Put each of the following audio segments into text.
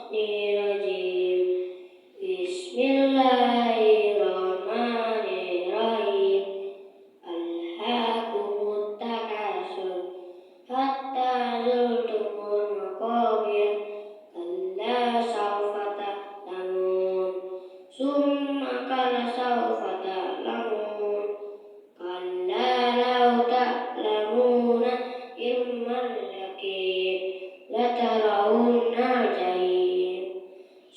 Bismillahirrahmanirrahim. Alhaakumut takatsur hatta zurtumul maqabir. Kalla sawfa ta'lamun. Summa kalla sawfa ta'lamun. Kalla law ta'lamuna ilmal yaqin latarawunnal jahim.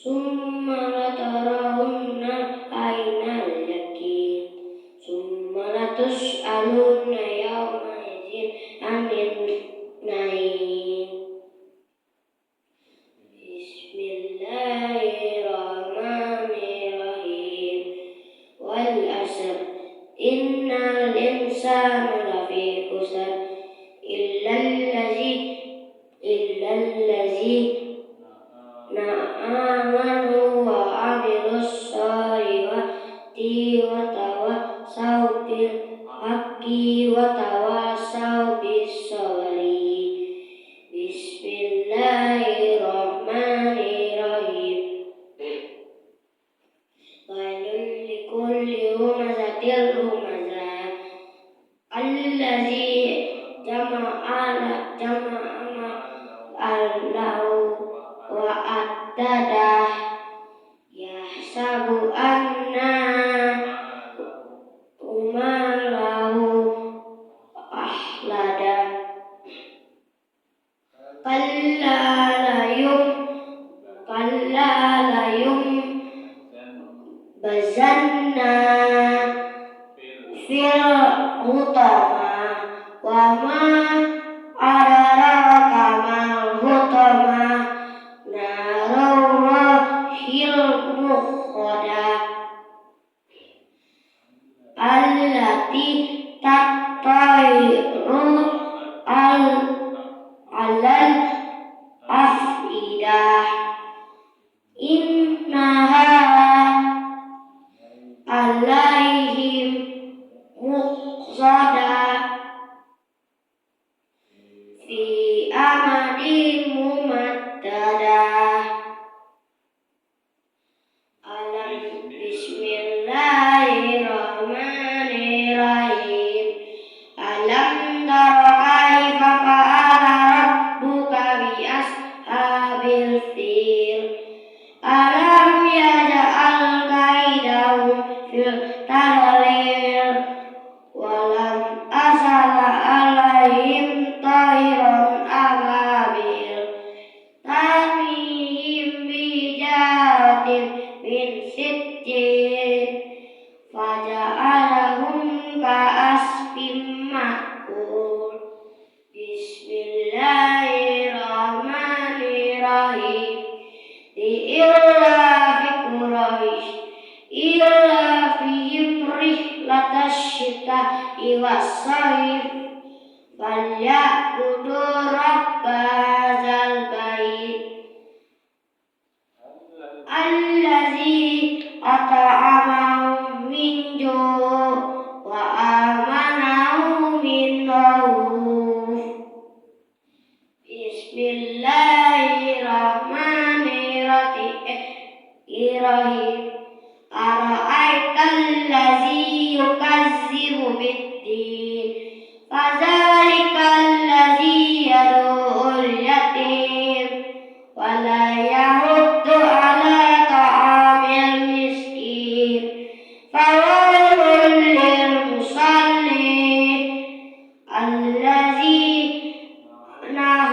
Summa latarawunna ainal yaqin. Summa latus'alunna yawma idzin 'anil na'im. Bismillahirrahmanirrahim. Wal 'ashr. Innal insana lafi khusr illallazina amanu wa 'amilus sholihati wa tawassaw bil haqqi wa tawassaw bis sabri. Bismillahirrahmanirrahim. Wailul likulli humazatil lumazah allazi jama'a wa addadah yahsabu anna malahu ahlada. Kalla layum bazanna fil hutama wa ma adraka mal hutama narul muqada allati tattairu alal afidah. Innaha alaihim muqsada fi amadin mumaddadah. Bismillahirrahmanirrahim. Alam tara kaifa fa'ala rabbuka bi ashabil fil. Alam yaj'al kaidahum fil tadlil walam asala alaihim tayran ababil tarmihim bijaratin min sijjin faja'alahum ka'asfin ma'kul. Bismillahirrahmanirrahim. Li'illafi Quraisy illafihim rihlatash syita'i was-shayf falyabudu rabba hadzal bait allazi at'amahum min ju' wa amanahum min khawf. Bismillahirrahmanirrahim. Ara'aital ladzi yukazzibu bid-din fadzalikal ladzi yad'ul yatim wa la yahuddu 'ala ta'amil miskin fawailul lil musallin alladzina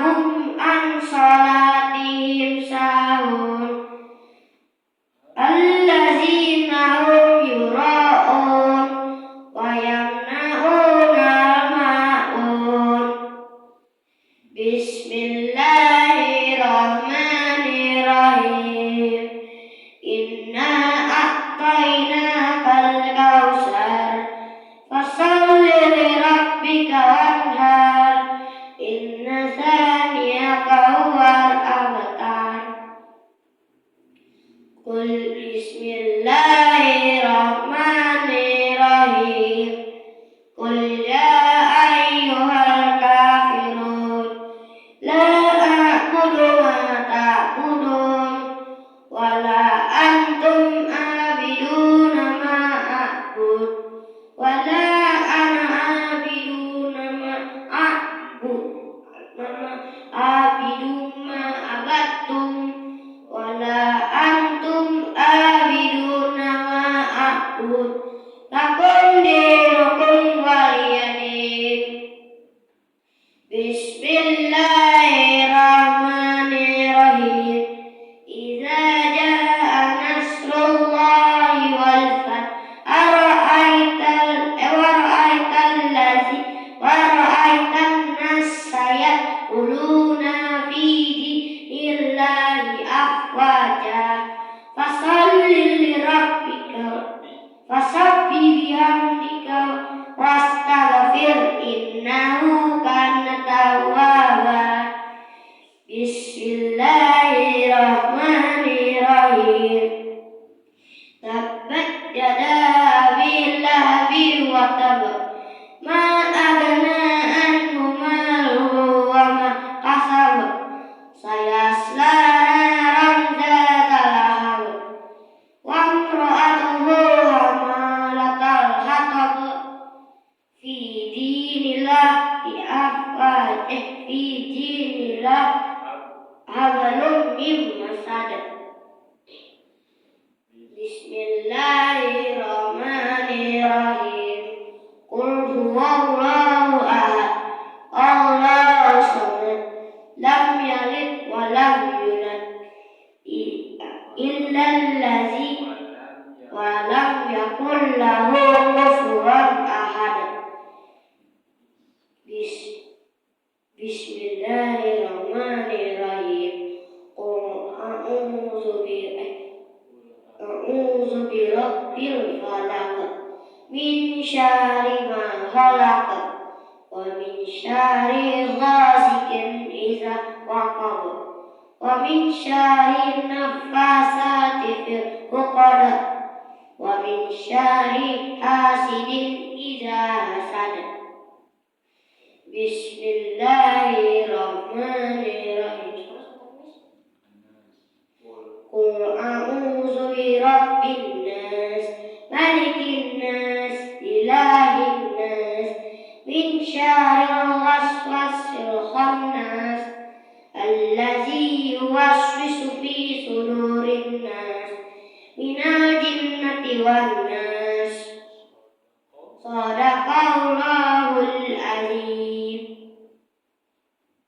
hum an salatihim sahun alladzina hum yura'un wa yamna'una al-ma'un. Bismillahirrahmanirrahim. Inna a'tainakal kautsar fasholli li rabbika wanhar inna saniyaka huwal abtar. Qul bismillahirrahmanirrahim. Qul ya ayyuhal kafirun la a'budu ma ta'budun wala ana abiduna ma abidu ma abattum wala antum abiduna ma a'bud lakum dinukum waliyadin. Bismillahirrahmanirrahim. Idza jaa nasrullahi wal fath wara'aitan nasa yadkhuluna fi dinillahi afwaja fasalli fasabbih bihamdika wastaghfir innahu kana tawwaba. Bismillahirrahmanirrahim. Tabbat yada abi lahabin wa tab ma aghna anhu maluhu wa ma kasab sayasla naran dzata lahab wa imra'atuhu hamalatal hatab fi dinillahi hablum mim masad. Bismillahirrahmanirrahim. Qul huwallahu ahad, Allahu samad, lam yalid wa lam yulad, illallazi wa lam yakul lahu kufuwan ahad. Bismillahirrahmanirrahim. Qul a'udzu birabbil falaq min syarri ma khalaq wa min syarri ghasikin idza waqab wa min syarri naffasati fil 'uqad wa min syarri hasidin idza hasad. Bismillahirrahmanirrahim. Qul a'udzu birabbin nas, malikin nas, ilahin nas, min syarril waswasil khannas, allazi yuwaswisu fi sudurin nas, minal jinnati wan